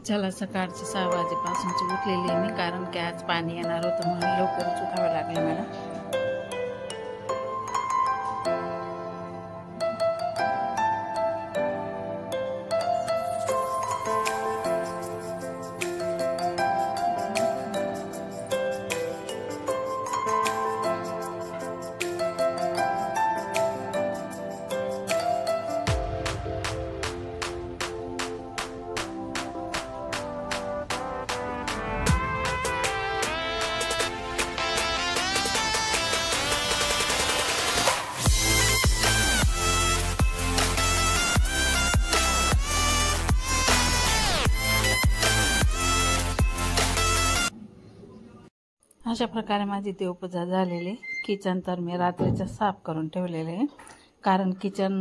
चला सकाळची 6 वाजेपासूनची उठलेली आहे मी, कारण की आज पाणी येणार होतं म्हणून लवकरच उठावं लागलं मला. अशा प्रकारे माझी देवपूजा झालेली. किचन तर मी रात्रीचं साफ करून ठेवलेले आहे, कारण किचन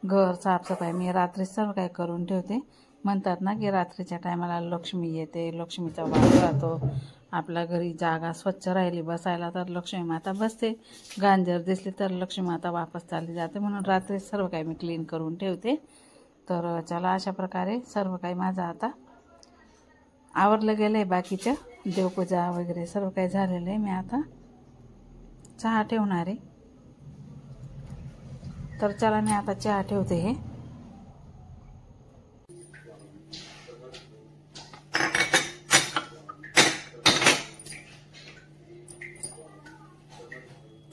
घर साफसफाई मी रात्री सर्व काही करून ठेवते. म्हणतात ना की रात्रीच्या टायमाला लक्ष्मी येते, लक्ष्मीचा वास राहतो. आपल्या घरी जागा स्वच्छ राहिली बसायला तर लक्ष्मी माता बसते, घाण जर दिसली तर लक्ष्मी माता वापस चालली जाते. म्हणून रात्री सर्व काही मी क्लीन करून ठेवते. तर चला अशा प्रकारे सर्व काही माझं आता आवरलं गेलं आहे. बाकीचं देवपूजा वगैरे सर्व काही झालेलं आहे. मी आता चहा ठेवणार आहे. तर चला मी आता चहा ठेवते. हे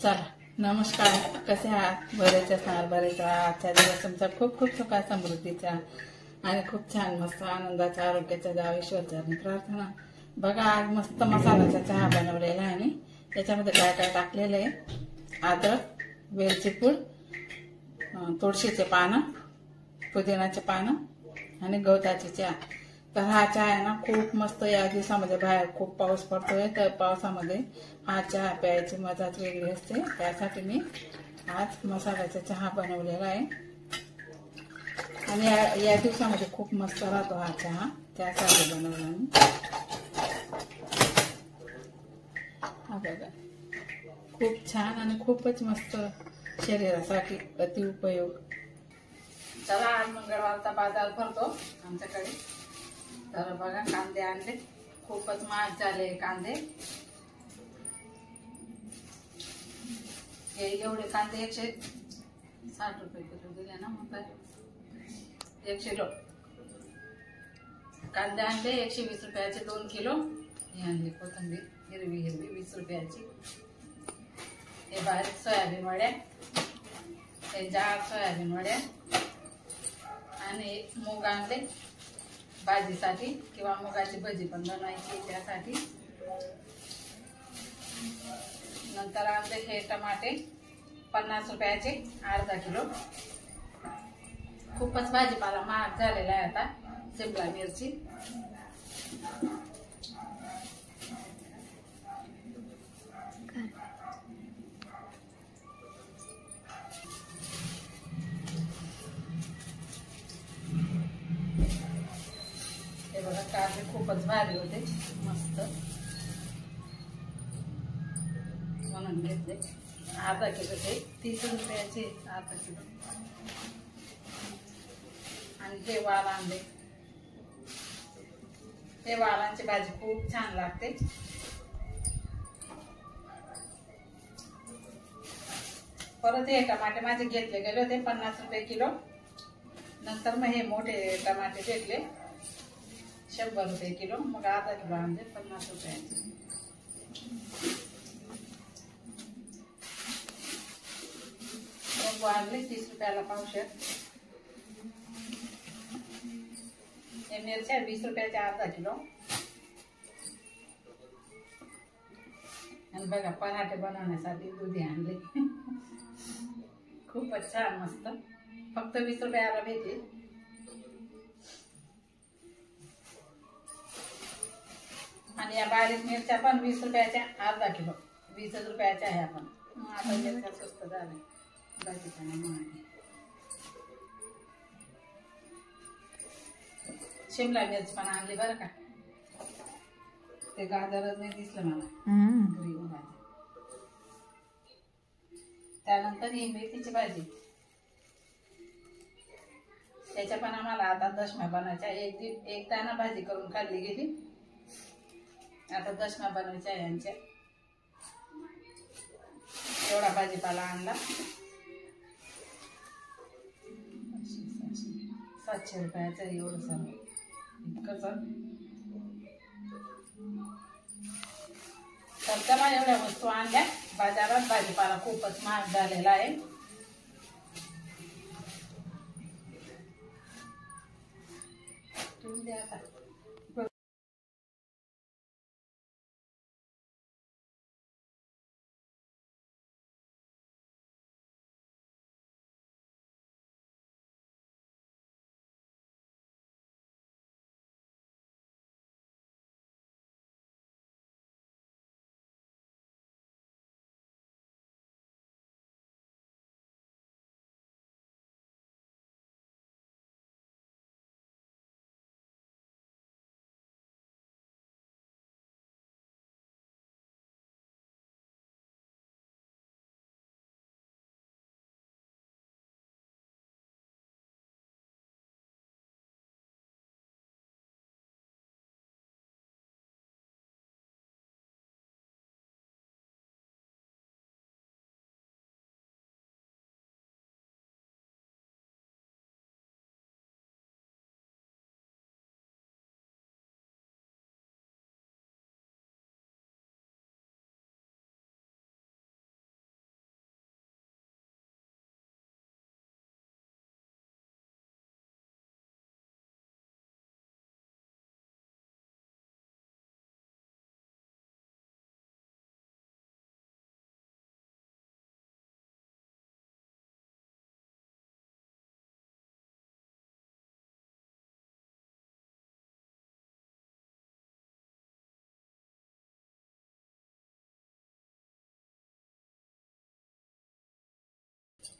चला नमस्कार, कसे आहात? बरेच असणार, बरेच आजचा दिवस तुमचा खूप खूप सुखा समृद्धीचा आणि खूप छान मस्त आनंदाच्या आरोग्याचा जाव ईश्वरचरणी प्रार्थना. बघा आज मस्त मसाल्याचा चहा बनवलेला आहे मी. त्याच्यामध्ये काय काय टाकलेलं आहे? अद्रक, वेलची पूड, तुळशीचे पानं, पुदिनाचे पानं आणि गवताची चहा. तर हा चहा आहे ना खूप मस्त. या दिवसामध्ये बाहेर खूप पाऊस पडतोय, तर पावसामध्ये हा चहा प्यायची मजाच वेगळी असते. त्यासाठी मी आज मसाल्याचा चहा बनवलेला आहे आणि या दिवसामध्ये खूप मस्त राहतो हा चहा, त्यासाठी बनवला मी. हा बघा खूप छान आणि खूपच मस्त, शरीरासाठी अति उपयोग. चला आज मंगळवारचा बाजार भरतो आमच्याकडे. तर बघा कांदे आणले, खूपच महाग झाले कांदे. हे एवढे कांदे 160 रुपये किलो दिले ना. मग काय 100 किलो कांदे आणले. 120 रुपयाचे 2 किलो. हे आणले कोथिंबीर हिरवी 20 रुपयाची. हे बारीक सोयाबीन वड्या, हे जाड सोयाबीन वड्या आणि मूग आणले भाजीसाठी, किंवा मुगाची भजी पण बनवायची त्यासाठी. नंतर आणले हे टमाटे 50 रुपयाचे अर्धा किलो. खूपच भाजीपाला महाग झालेला आहे आता. शिमला मिरची, हे बघा कारले खूपच भारी होते मस्त म्हणून घेतले. अर्धा किलो ते 30 रुपयाचे अर्धा किलो. आणि हे वाल आणले. हे वालांची भाजी खूप छान लागते. परत हे टमाटे माझे घेतले गेले होते 50 रुपये किलो. नंतर मग हे मोठे टमाटे घेतले 100 रुपये किलो. मग अर्धा किलो आणले 50 रुपयाचे. आणले 30 रुपयाला पावशेर. हे मिरच्या 20 रुपयाच्या अर्धा किलो. आणि बघा पराठे बनवण्यासाठी दुधी आणले. खूपच छान मस्त, फक्त 20 रुपयाला भेटली. आणि या बारीक मिरच्या पण 20 रुपयाच्या अर्धा किलो. 20 रुपयाच्या आहे. आपण आता मिरच्या स्वस्त झाले भाजीपाला. शिमला मिरची पण आणली बरं का. ते गाजरच नाही दिसलं मला. त्यानंतर ही मेथीची भाजी त्याच्या पण आम्हाला आता दशम्या बनवायच्या. एक दाणा भाजी करून खाल्ली गेली, आता दशम्या बनवायच्या यांच्या. एवढा भाजीपाला आणला, 700 रुपयाचं एवढं सर्व. कसं तर चला, एवढ्या वस्तू आणल्या बाजारात. भाजीपाला खूपच महाग झालेला आहे. आता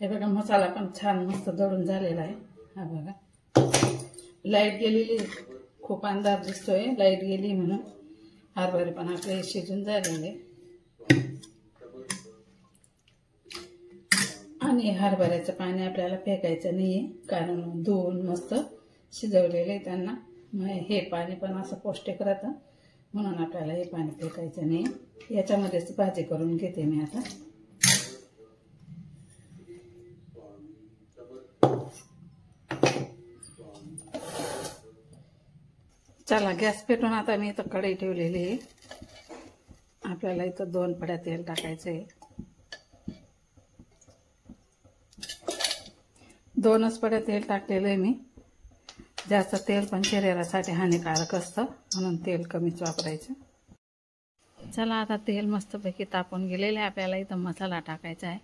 हे बघा, मसाला पण छान मस्त दळून झालेला आहे. हा बघा, लाईट गेलेली, खूप अंधार दिसतोय, लाईट गेली म्हणून. हरभरे पण आपले शिजून झालेले. आणि हरभऱ्याचं पाणी आपल्याला फेकायचं नाहीये, कारण धुवून मस्त शिजवलेले आहे त्यांना. हे पाणी पण असं पौष्टिक राहतं, म्हणून आपल्याला हे पाणी फेकायचं नाही. याच्यामध्येच भाजी करून घेते मी आता. चला, गॅस पेटून आता मी इथं कढई ठेवलेली आहे. आपल्याला इथं 2 पड्या तेल टाकायचं आहे. 2च पड्या तेल टाकलेलं आहे मी. जास्त तेल पण शरीरासाठी हानिकारक असतं, म्हणून तेल कमीच वापरायचं. चला, आता तेल मस्तपैकी तापून गेलेलं आहे. आपल्याला इथं मसाला टाकायचा आहे.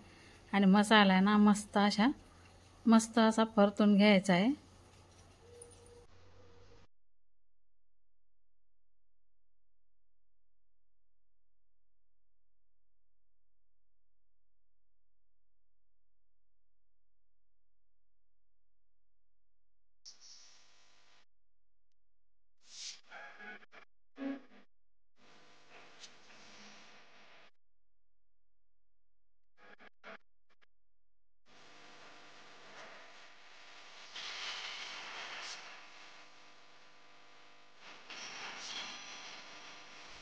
आणि मसाला ना मस्त असा परतून घ्यायचा आहे.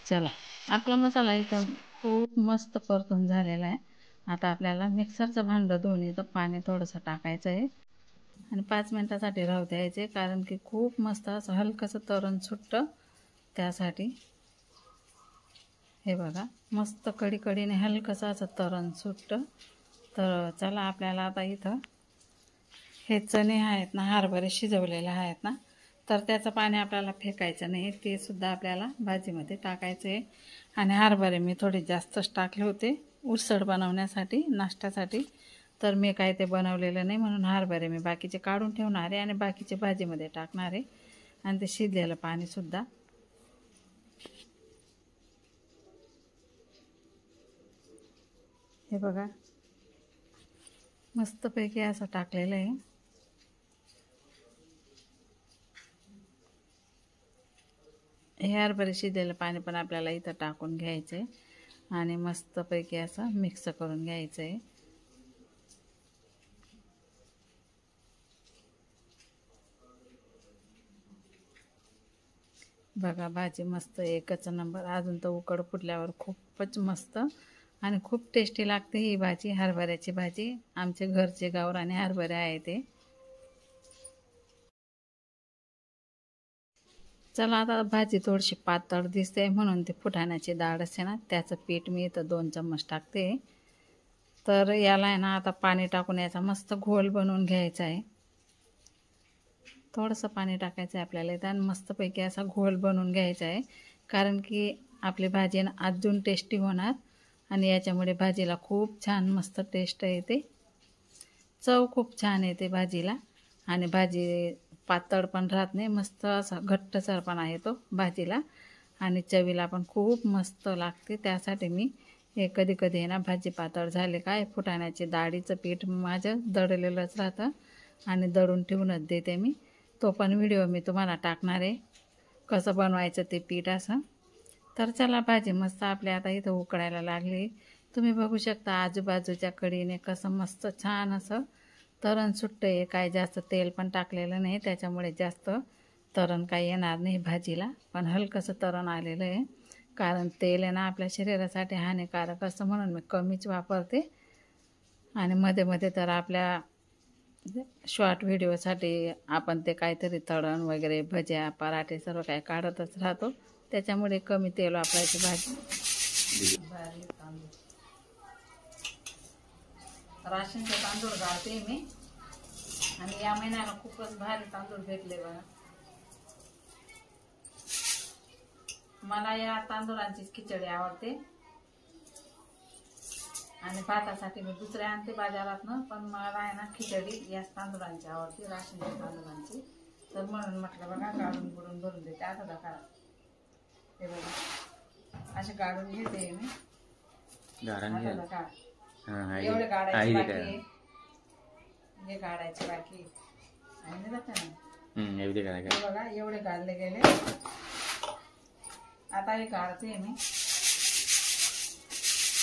चला, आपला मसाला इथं खूप मस्त परतून झालेला आहे. आता आपल्याला मिक्सरचं भांडं धुवून इथं पाणी थोडंसं टाकायचं आहे आणि 5 मिनिटासाठी राहू द्यायचे, कारण की खूप मस्त असं हलकंसं तरण सुटतं त्यासाठी. हे बघा, मस्त कडीने हलकंसं असं तरण सुटतं. तर चला, आपल्याला आता इथं हे चणे आहेत ना, हरभरे शिजवलेले आहेत ना, तर त्याचं पाणी आपल्याला फेकायचं नाही, ते सुद्धा आपल्याला भाजीमध्ये टाकायचं आहे. आणि हरभरे मी थोडे जास्तच टाकले होते उसळ बनवण्यासाठी, नाश्त्यासाठी. तर मी काय ते बनवलेलं नाही, म्हणून हरभरे मी बाकीचे काढून ठेवणार आहे आणि बाकीचे भाजीमध्ये टाकणार आहे. आणि ते शिजलेलं पाणीसुद्धा हे बघा, मस्तपैकी असं टाकलेलं आहे. हे हरभरे शिजलेलं पाणी पण आपल्याला इथं टाकून घ्यायचं आहे आणि मस्तपैकी असं मिक्स करून घ्यायचं आहे. बघा भाजी मस्त एकच नंबर. अजून तर उकड फुटल्यावर खूपच मस्त आणि खूप टेस्टी लागते ही भाजी, हरभऱ्याची भाजी. आमचे घरचे गावरानी हरभरे आहे ते. चला आता भाजी थोडीशी पातळ दिसते म्हणून ते फुटाण्याची डाळ असते ना त्याचं पीठ मी इथं 2 चम्मच टाकते. तर याला आहे ना आता पाणी टाकून याचा मस्त घोल बनवून घ्यायचा आहे. थोडंसं पाणी टाकायचं आहे आपल्याला इथं आणि मस्तपैकी असा घोल बनवून घ्यायचा आहे. कारण की आपली भाजी ना अजून टेस्टी होणार आणि याच्यामुळे भाजीला खूप छान मस्त टेस्ट येते, चव खूप छान येते भाजीला. आणि भाजी पातळ पण राहत नाही, मस्त असा घट्टसरपणा येतो भाजीला आणि चवीला पण खूप मस्त लागते. त्यासाठी मी हे कधी कधी ना भाजी पातळ झाले काय फुटाण्याचे डाळीचं पीठ माझं दळलेलंच राहतं आणि दळून ठेवूनच देते मी. तो पण व्हिडिओ मी तुम्हाला टाकणार आहे कसं बनवायचं ते पीठ असं. तर चला भाजी मस्त आपल्या आता इथं उकळायला लागली. तुम्ही बघू शकता आजूबाजूच्या कढीने कसं मस्त छान असं तरण सुट्टं आहे. काय जास्त तेल पण टाकलेलं नाही त्याच्यामुळे जास्त तरण काही येणार नाही भाजीला, पण हलकंसं तरण आलेलं आहे. कारण तेल आहे ना आपल्या शरीरासाठी हानिकारक असतं म्हणून मी कमीच वापरते. आणि मध्ये मध्ये तर आपल्या शॉर्ट व्हिडिओसाठी आपण ते काहीतरी तळण वगैरे भज्या पराठे सर्व काही काढतच राहतो, त्याच्यामुळे कमी तेल वापरायची भाजी. राशनचे तांदूळ घालते मी आणि या महिन्याला खूपच भारी तांदूळ भेटले बघा. मला या तांदूळांचीच खिचडी आवडते आणि भातासाठी मी दुसरे आणते बाजारातनं, पण मला आहे ना खिचडी याच तांदूळांची आवडते, राशनच्या तांदूळांची. तर म्हणून म्हटलं बघा गाडून बुडून भरून देते. आता दाखवा हे बघा असे गाडून घेते मी. आता दाखवा एवढे गाडायचे बाकी, हे गाडायचे बाकी आणि नाही जातं ना बघा एवढे गाडले गेले. आता हे गाडते मी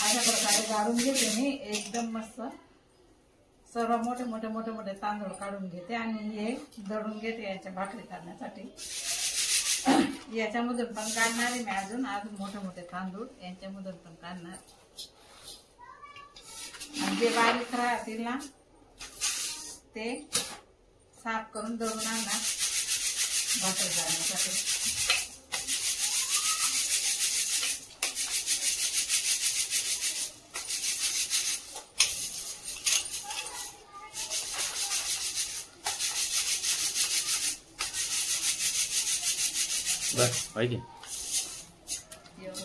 अशा प्रकारे गाडून घेते मी एकदम मस्त. सर्व मोठे मोठे मोठे मोठे तांदूळ काढून घेते आणि हे दळून घेते याच्या भाकरी करण्यासाठी. याच्यामधून पण काढणार आहे मी अजून मोठे मोठे तांदूळ यांच्यामधून पण काढणार आणि जे बारीक राहतील ना ते साफ करून दळून आणणार भाकरी करण्यासाठी. बस पाहिजे एवढं